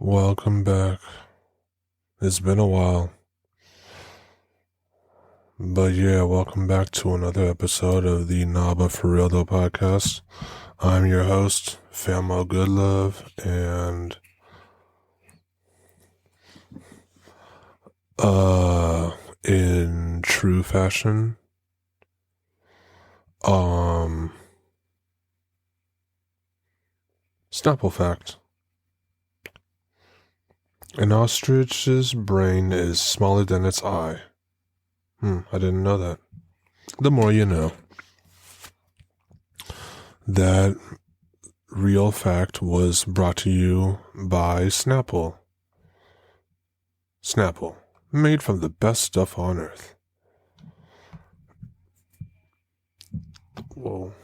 Welcome back. It's been a while. But yeah, welcome back to another episode of the Naba For Real Though podcast. I'm your host, Famo Goodlove, and in true fashion, Snapple fact. An ostrich's brain is smaller than its eye. I didn't know that. The more you know. That real fact was brought to you by Snapple. Snapple, made from the best stuff on earth. Whoa.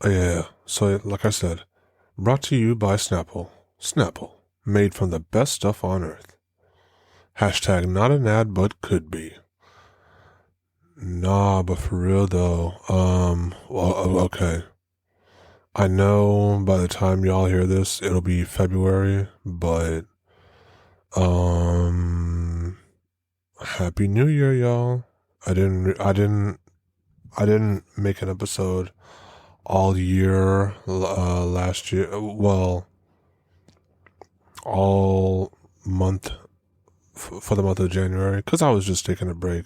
Yeah, so like I said, brought to you by Snapple. Snapple, made from the best stuff on earth. Hashtag not an ad, but could be. Nah, but for real though, okay. I know by the time y'all hear this, it'll be February, but, Happy New Year, y'all. I didn't make an episode all year, last year, well, all month, for the month of January, because I was just taking a break.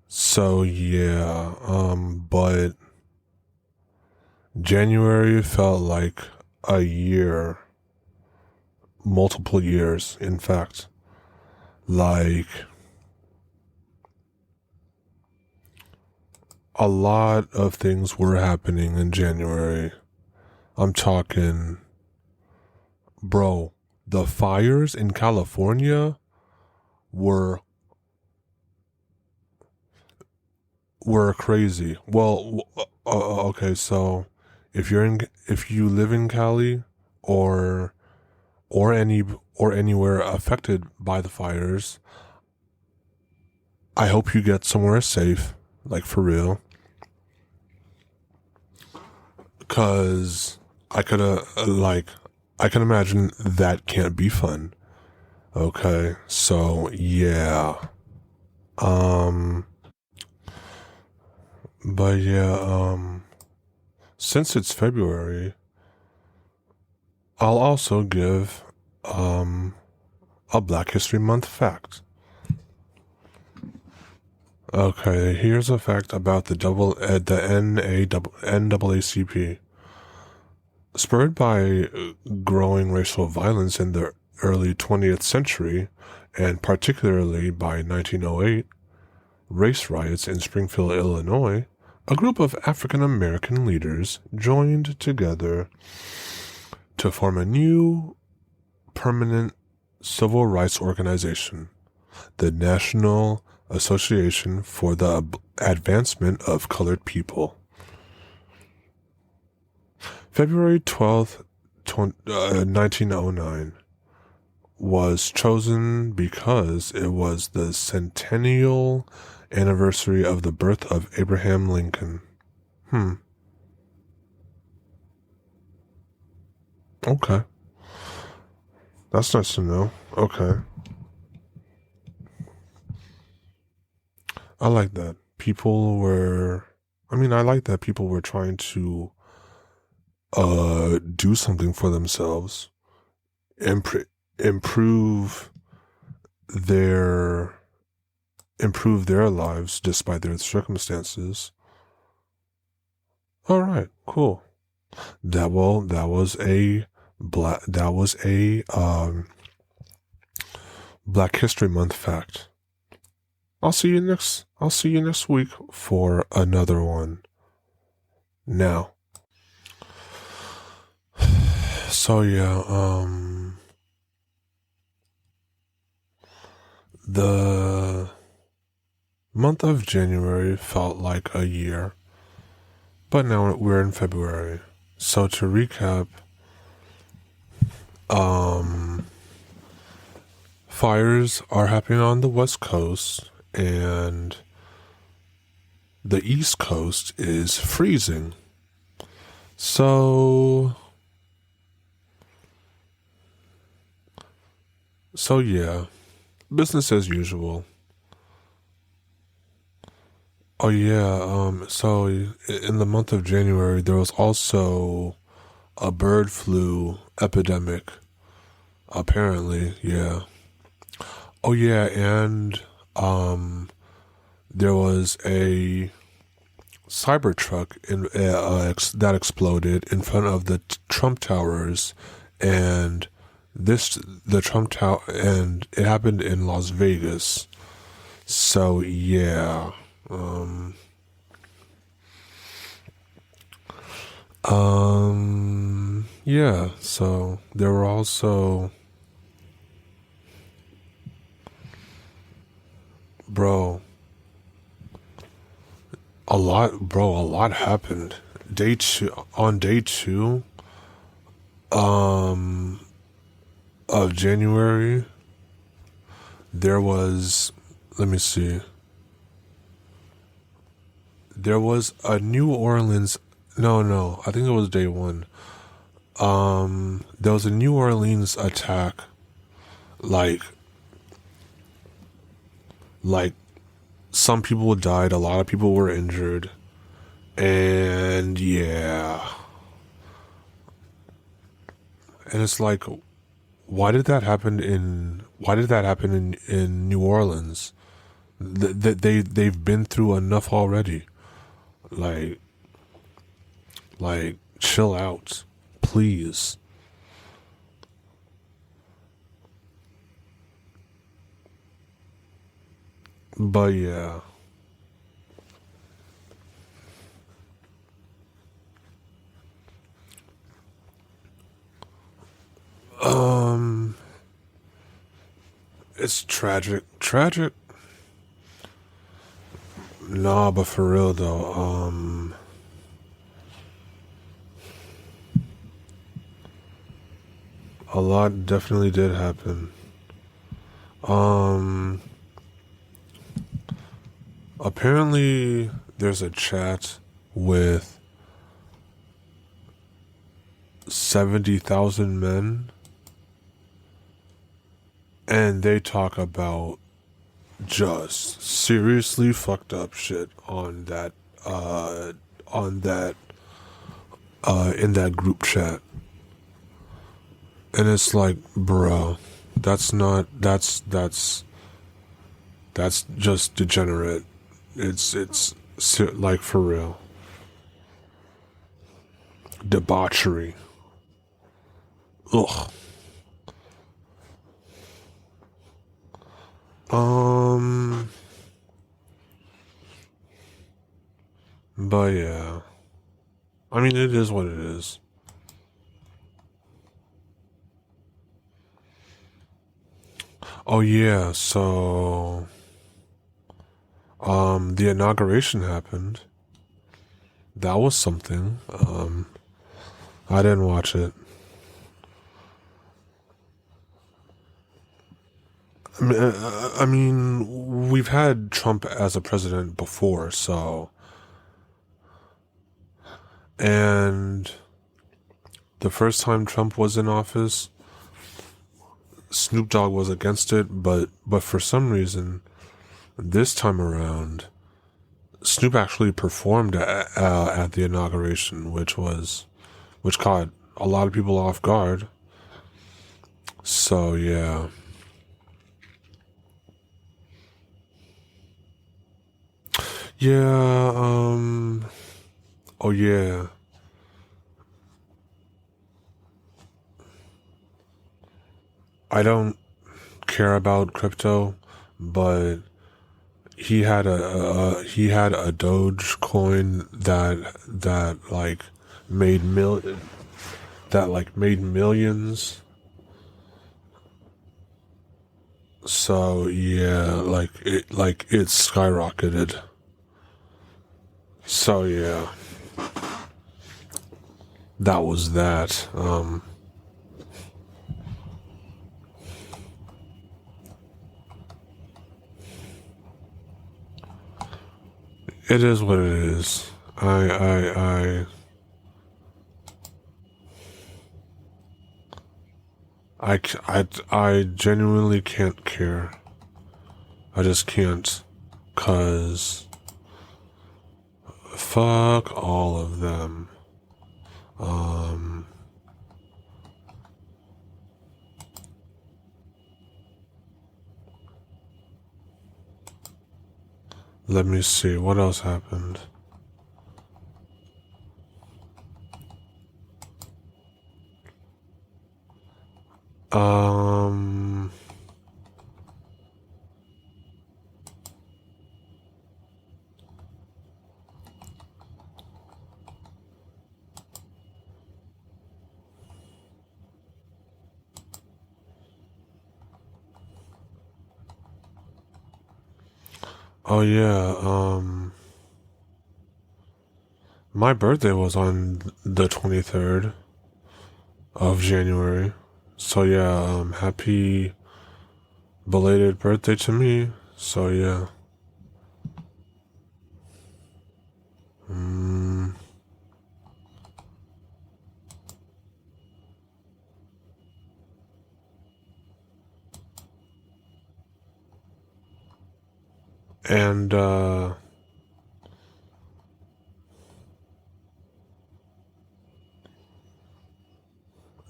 So yeah, but January felt like a year, multiple years, in fact. Like, a lot of things were happening in January. I'm talking, bro, the fires in California were crazy. Well, okay, so if you live in Cali or anywhere affected by the fires, I hope you get somewhere safe, like for real. 'Cause I can imagine that can't be fun. Okay, so yeah. But yeah, since it's February, I'll also give, a Black History Month fact. Okay, here's a fact about the NAACP. Spurred by growing racial violence in the early 20th century, and particularly by 1908, race riots in Springfield, Illinois, a group of African American leaders joined together to form a new permanent civil rights organization, the National Association for the Advancement of Colored People. February 12th, 1909 was chosen because it was the centennial anniversary of the birth of Abraham Lincoln. Okay. That's nice to know. Okay. I like that. I like that people were trying to do something for themselves, improve their lives despite their circumstances. All right, cool. That was a Black History Month fact. I'll see you next week for another one. Now, so yeah, the month of January felt like a year, but now we're in February. So to recap, fires are happening on the West Coast, and the East Coast is freezing. So So yeah, business as usual. Oh yeah, so in the month of January there was also a bird flu epidemic. Apparently, yeah. Oh yeah, and um there was a Cybertruck that exploded in front of the Trump Towers, and the Trump Tower, and it happened in Las Vegas. So yeah, um, yeah. So there were also, bro, a lot happened. Day two, um, of January, there was, let me see, there was a New Orleans, no, I think it was day one. There was a New Orleans attack, like, like some people died, a lot of people were injured, and yeah, and it's like, why did that happen in New Orleans? They've been through enough already. Like, chill out, please. But yeah, um, it's tragic, tragic. Nah, but for real though, a lot definitely did happen. Um, apparently there's a chat with 70,000 men, and they talk about just seriously fucked up shit uh on that in that group chat. And it's like, bro, that's not that's just degenerate. It's like, for real, debauchery. Ugh. Um, but yeah, I mean, it is what it is. Oh yeah, so the inauguration happened. That was something. I didn't watch it. I mean, we've had Trump as a president before, so, and the first time Trump was in office, Snoop Dogg was against it, but for some reason, this time around, Snoop actually performed at the inauguration, which caught a lot of people off guard. So yeah, yeah. Oh yeah. I don't care about crypto, but he had a Doge coin made mil that like made millions. So yeah, it skyrocketed. So yeah, that was that. It is what it is. I I genuinely can't care. I just can't. 'Cause fuck all of them. Um, Let me see. What else happened? Um, oh yeah, my birthday was on the 23rd of January. So yeah, happy belated birthday to me. So yeah. Mm, and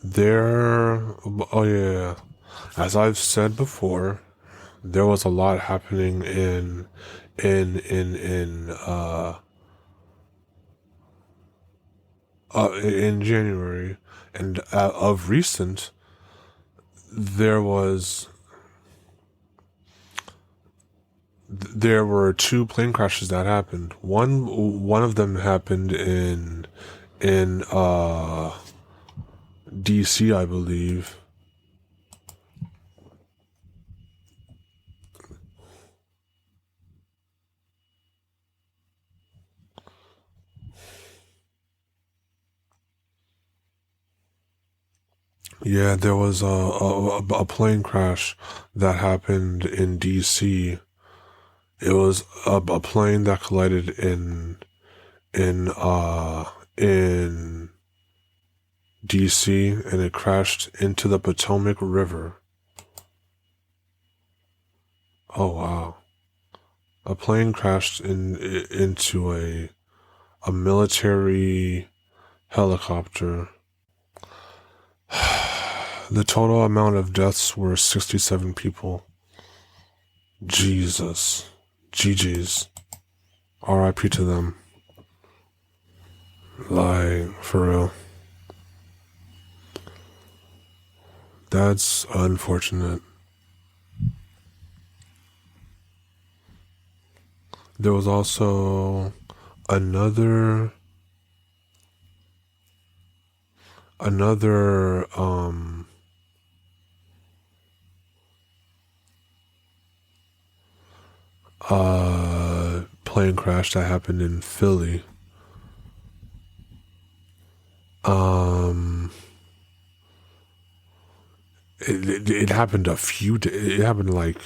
there, oh yeah, as I've said before, there was a lot happening in in January, and of recent, there was there were two plane crashes that happened. One of them happened in DC, I believe. Yeah, there was a plane crash that happened in DC. It was a plane that collided in DC, and it crashed into the Potomac River. Oh wow. A plane crashed into a military helicopter. The total amount of deaths were 67 people. Jesus. GG's. RIP to them. Like, for real. That's unfortunate. There was also another another plane crash that happened in Philly. It happened a few days. It happened like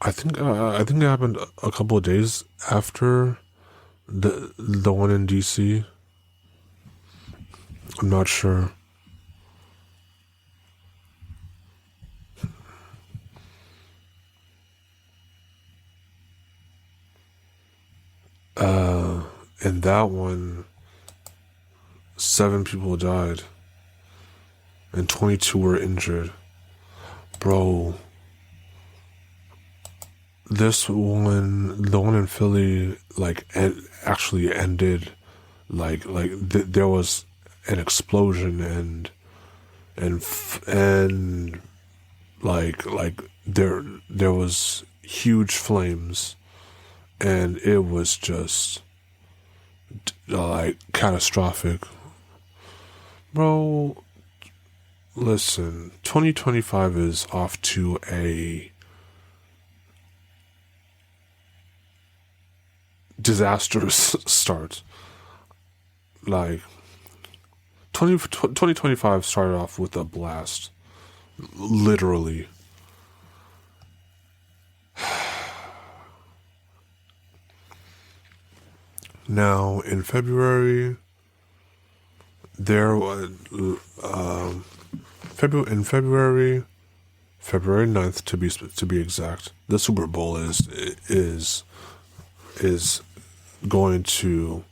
I think it happened a couple of days after the one in DC. I'm not sure. And that one, 7 people died and 22 were injured. Bro, this one, the one in Philly, like, actually ended. There was an explosion and like there was huge flames, and it was just like catastrophic. Bro, listen, 2025 is off to a disastrous start. Like 2025 started off with a blast, literally. Now in February, there was February 9th to be exact. The Super Bowl is going to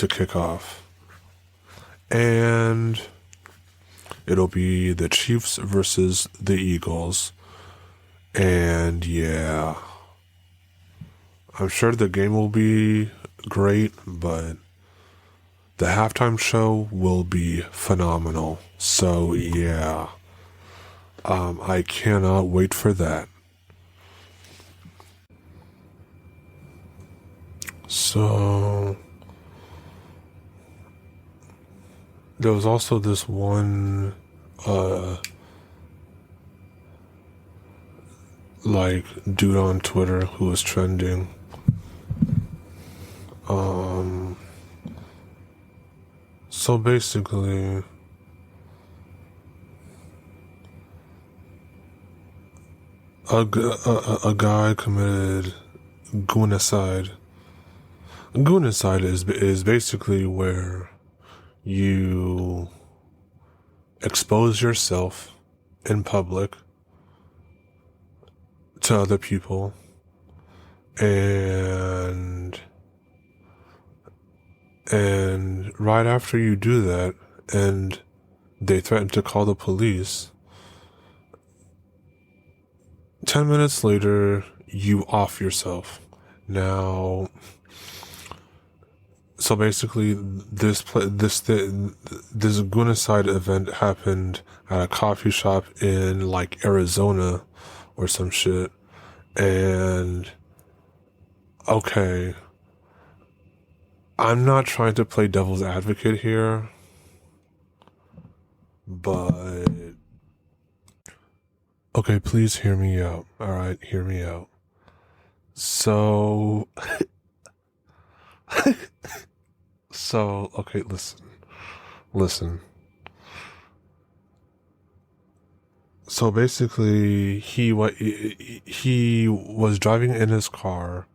kick off, and it'll be the Chiefs versus the Eagles. And yeah, I'm sure the game will be great, but the halftime show will be phenomenal. So yeah, I cannot wait for that. So there was also this one like dude on Twitter who was trending. So basically, a guy committed goonicide. Goonicide is basically where you expose yourself in public to other people, and right after you do that and they threaten to call the police, 10 minutes later you off yourself. Now, so basically this goonicide event happened at a coffee shop in like Arizona or some shit. And okay, I'm not trying to play devil's advocate here, but okay, please hear me out. All right, hear me out. So okay, listen. So basically, he was driving in his car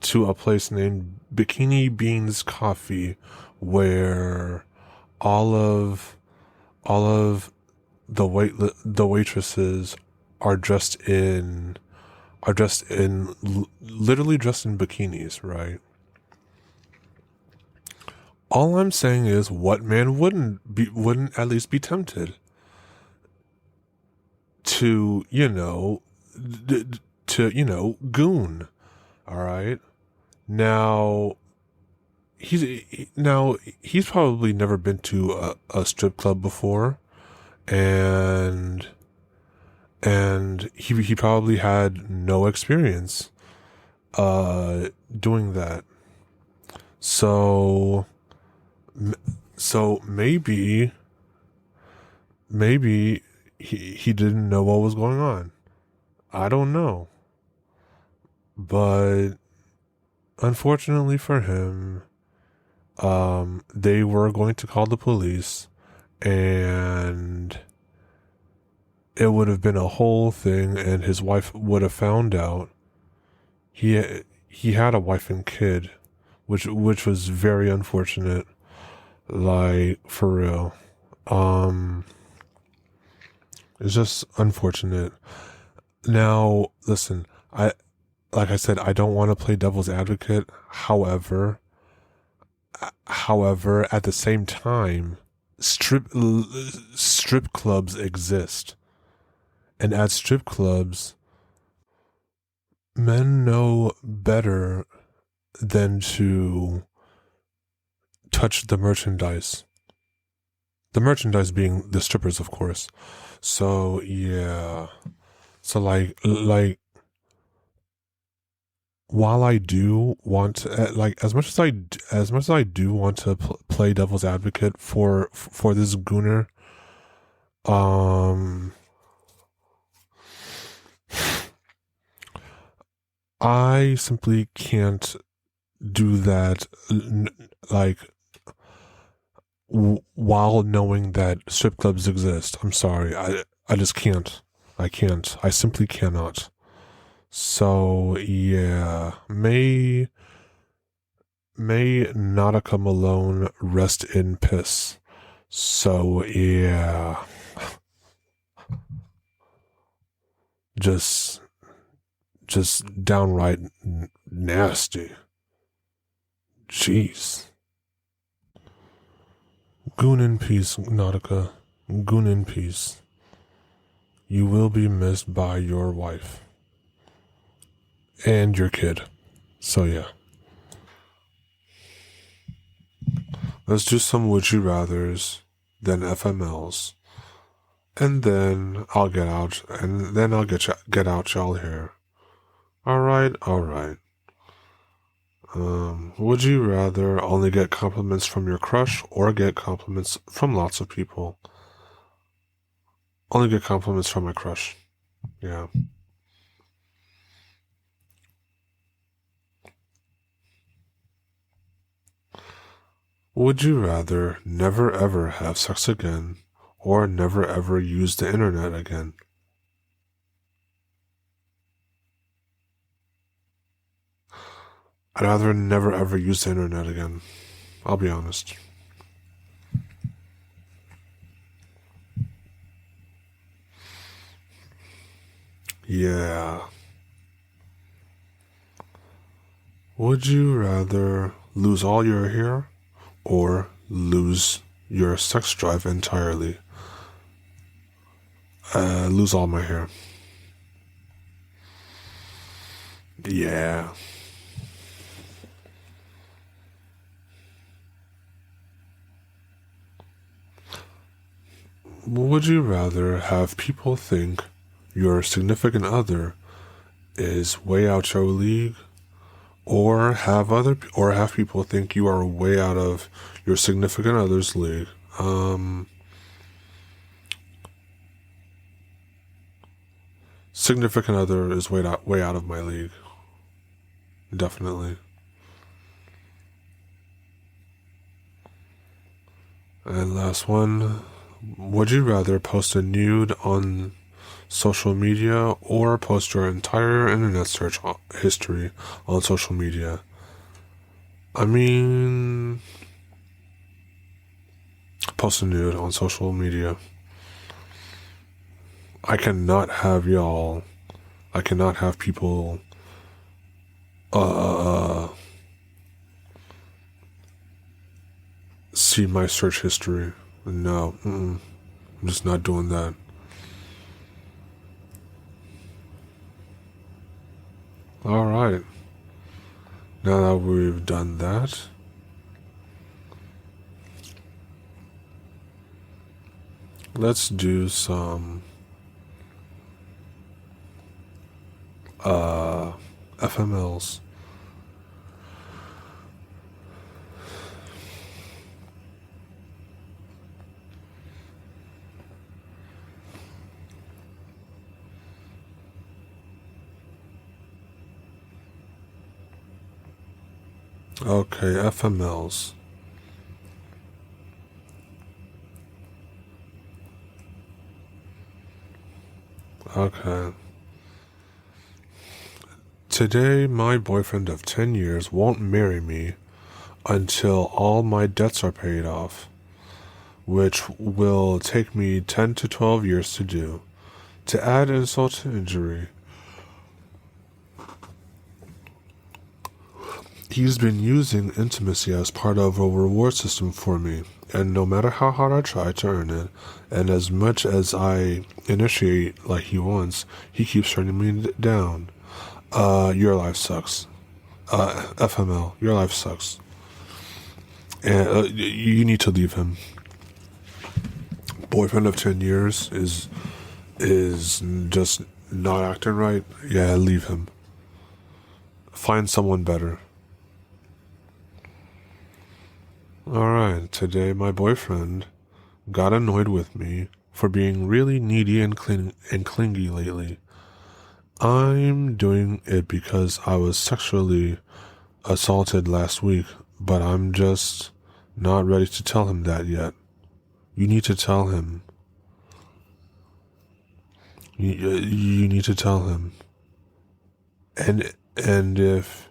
to a place named Bikini Beans Coffee, where all of the waitresses are literally dressed in bikinis, right? All I'm saying is, what man wouldn't at least be tempted to, goon. All right. Now he's probably never been to a strip club before, and he probably had no experience doing that. So maybe he didn't know what was going on. I don't know. But unfortunately for him, they were going to call the police, and it would have been a whole thing, and his wife would have found out. He had a wife and kid, which was very unfortunate. Like, for real. It's just unfortunate. Now, listen, like I said, I don't want to play devil's advocate. However, at the same time, strip clubs exist. And at strip clubs, men know better than to touch the merchandise. The merchandise being the strippers, of course. So, yeah. So, like, while I do want to, like, as much as I do want to play devil's advocate for this gooner, I simply can't do that, like, while knowing that strip clubs exist. I'm sorry, I just can't. I can't. I simply cannot. So yeah, may Nautica Malone rest in piss. So yeah, just just downright nasty. Jeez. Goon in peace, Nautica. Goon in peace. You will be missed by your wife and your kid. So yeah. Let's do some would you rathers, then FMLs, and then I'll get out, and then I'll get out y'all here. All right. Would you rather only get compliments from your crush or get compliments from lots of people? Only get compliments from my crush. Yeah. Would you rather never ever have sex again or never ever use the internet again? I'd rather never ever use the internet again. I'll be honest. Yeah. Would you rather lose all your hair or lose your sex drive entirely? Lose all my hair. Yeah. Would you rather have people think your significant other is way out your league, or have people think you are way out of your significant other's league? Significant other is way out of my league. Definitely. And last one. Would you rather post a nude on social media or post your entire internet search history on social media? I mean, post a nude on social media. I cannot have people see my search history. No, I'm just not doing that. All right. Now that we've done that, let's do some FMLs. Okay, FMLs. Okay. Today, my boyfriend of 10 years won't marry me until all my debts are paid off, which will take me 10 to 12 years to do. To add insult to injury, he's been using intimacy as part of a reward system for me, and no matter how hard I try to earn it, and as much as I initiate like he wants, he keeps turning me down. Your life sucks. FML, your life sucks. And you need to leave him. Boyfriend of 10 years is just not acting right. Yeah, leave him. Find someone better. Alright, today my boyfriend got annoyed with me for being really needy and clingy lately. I'm doing it because I was sexually assaulted last week, but I'm just not ready to tell him that yet. You need to tell him. You need to tell him. And if,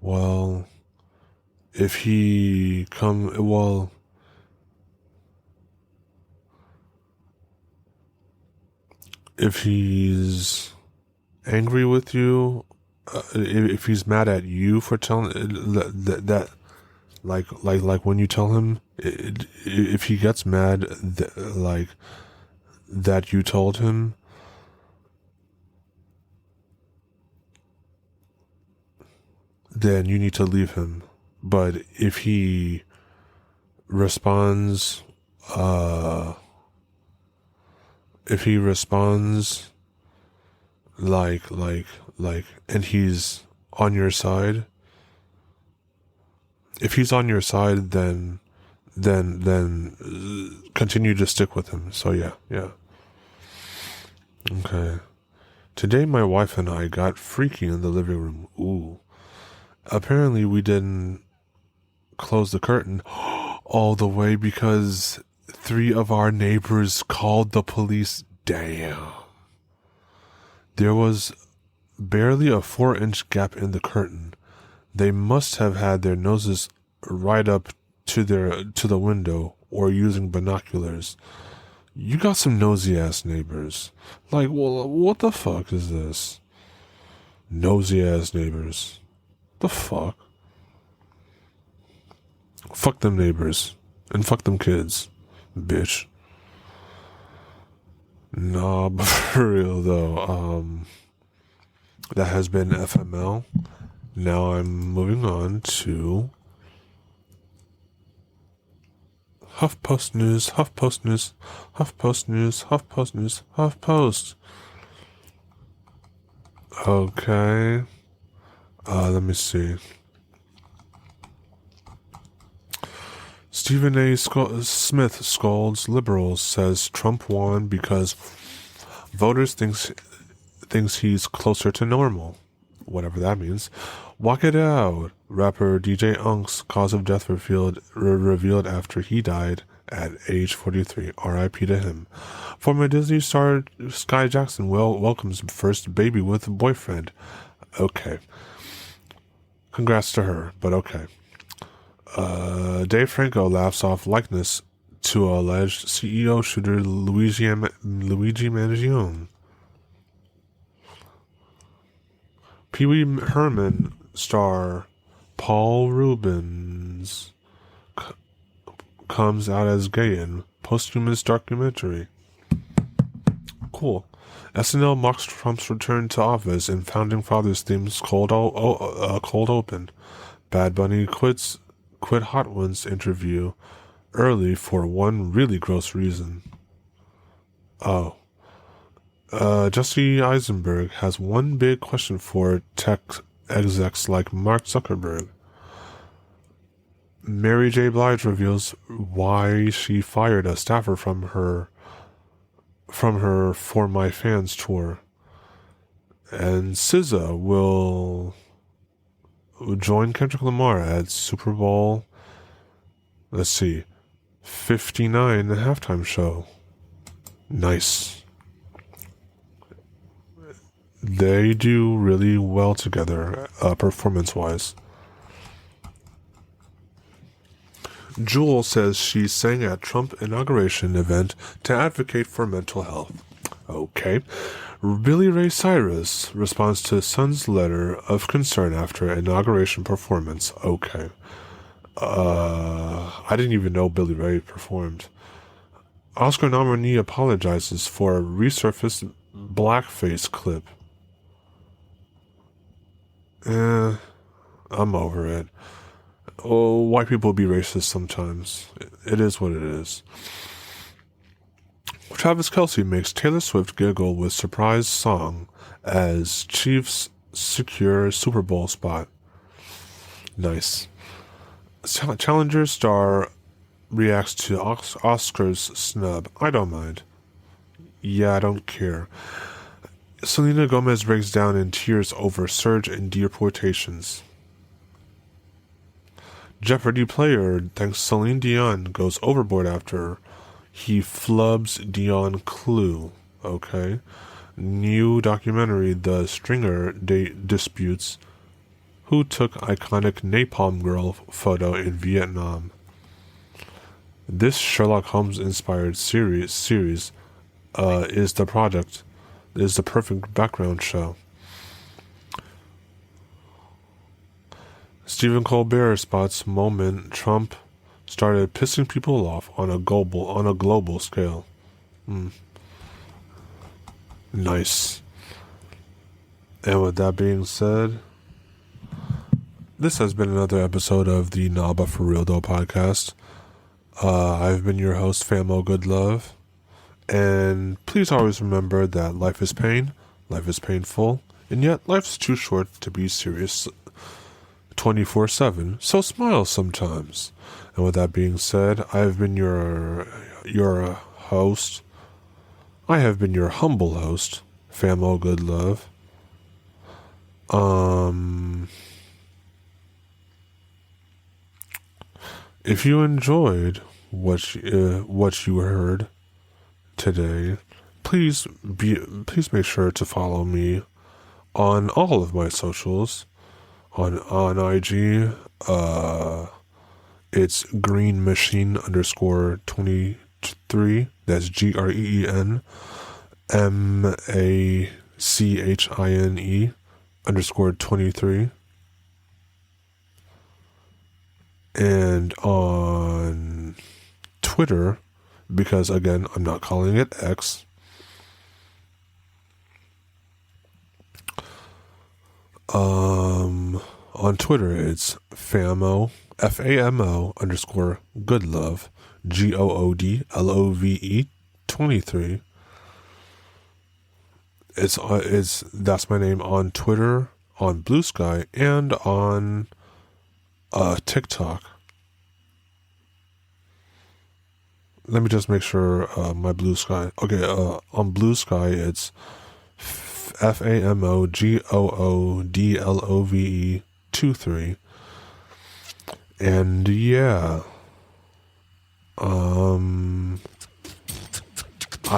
well, if he if he's angry with you, if he's mad at you for telling that like when you tell him, if he gets mad like that you told him, then you need to leave him. But if he responds, if he responds like, and he's on your side, if he's on your side, then continue to stick with him. So yeah. Okay. Today my wife and I got freaky in the living room. Ooh. Apparently we didn't close the curtain all the way because 3 of our neighbors called the police. Damn. There was barely a 4-inch gap in the curtain. They must have had their noses right up to the window or using binoculars. You got some nosy ass neighbors. Like, well, what the fuck is this? Nosy ass neighbors. The fuck? Fuck them neighbors. And fuck them kids. Bitch. Nah, but for real though, that has been FML. Now I'm moving on to HuffPost News, HuffPost News, HuffPost News, HuffPost News, HuffPost. Okay. Let me see. Stephen A. Smith scolds liberals, says Trump won because voters thinks he's closer to normal. Whatever that means. Walk it out. Rapper DJ Unk's cause of death revealed after he died at age 43. R.I.P. to him. Former Disney star Sky Jackson welcomes first baby with a boyfriend. Okay. Congrats to her, but okay. Dave Franco laughs off likeness to alleged CEO shooter Luigi Mangione. Pee Wee Herman star Paul Rubens comes out as gay in posthumous documentary. Cool. SNL mocks Trump's return to office in Founding Fathers themes cold open. Bad Bunny quit Hot Ones interview early for one really gross reason. Oh. Jesse Eisenberg has one big question for tech execs like Mark Zuckerberg. Mary J. Blige reveals why she fired a staffer from her For My Fans tour. And SZA will join Kendrick Lamar at Super Bowl, 59, the halftime show. Nice. They do really well together, performance-wise. Jewel says she sang at Trump inauguration event to advocate for mental health. Okay. Billy Ray Cyrus responds to son's letter of concern after inauguration performance. Okay. I didn't even know Billy Ray performed. Oscar nominee apologizes for a resurfaced blackface clip. I'm over it. Oh, white people be racist sometimes. It is what it is. Travis Kelce makes Taylor Swift giggle with surprise song as Chiefs secure Super Bowl spot. Nice. Challenger star reacts to Oscars snub. I don't mind. Yeah, I don't care. Selena Gomez breaks down in tears over surge in deportations. Jeopardy player thinks Celine Dion goes overboard after he flubs Dion Clue. Okay. New documentary, The Stringer disputes. who took iconic Napalm Girl photo in Vietnam. This Sherlock Holmes-inspired series is the perfect background show. Stephen Colbert spots moment Trump started pissing people off on a global scale. Nice. And with that being said, this has been another episode of the Naba For Real Though podcast. I've been your host, Famo Good Love. And please always remember that life is pain, life is painful, and yet life's too short to be serious 24/7, so smile sometimes. And with that being said, I have been your host. I have been your humble host, Famo Good Love. If you enjoyed what you heard today, please make sure to follow me on all of my socials. On IG, it's Green Machine _23. That's GREEN MACHINE _23. And on Twitter, because again, I'm not calling it X. On Twitter, it's Famo, FAMO _good love, GOODLOVE 23. That's my name on Twitter, on Blue Sky, and on TikTok. Let me just make sure my Blue Sky. Okay, on Blue Sky, it's FAMOGOODLOVE 23. And yeah, I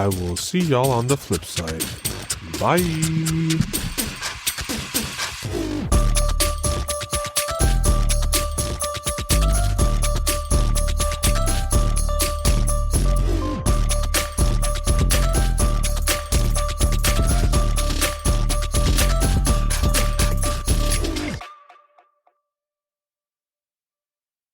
will see y'all on the flip side. Bye.